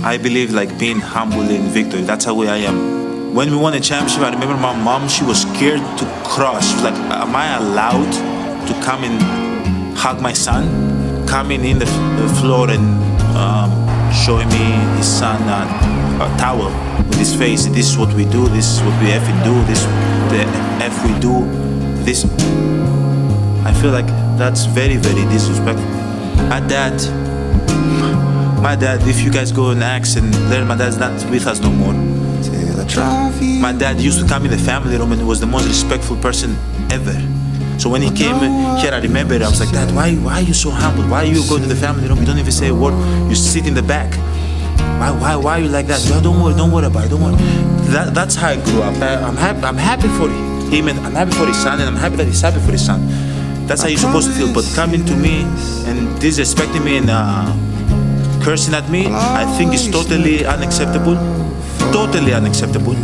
I believe like being humble in victory. That's how I am. When we won a championship, I remember my mom, she was scared to cross. She was like, am I allowed to come and hug my son? Coming in the floor and showing me his son a towel with his face. This is what we do, this is what we effing do, this the F we do, this. I feel like that's very, very disrespectful. My dad, if you guys go and ask and learn, my dad's not with us no more. My dad used to come in the family room and was the most respectful person ever. So when he came here, I remember I was like, Dad, why are you so humble? Why you go to the family room? You don't even say a word. You sit in the back. Why are you like that? No, don't worry about it. Don't worry. That's how I grew up. I'm happy for him, and I'm happy for his son, and I'm happy that he's happy for his son. That's how you're supposed to feel. But coming to me and disrespecting me and cursing at me, I think is totally unacceptable. Totally unacceptable.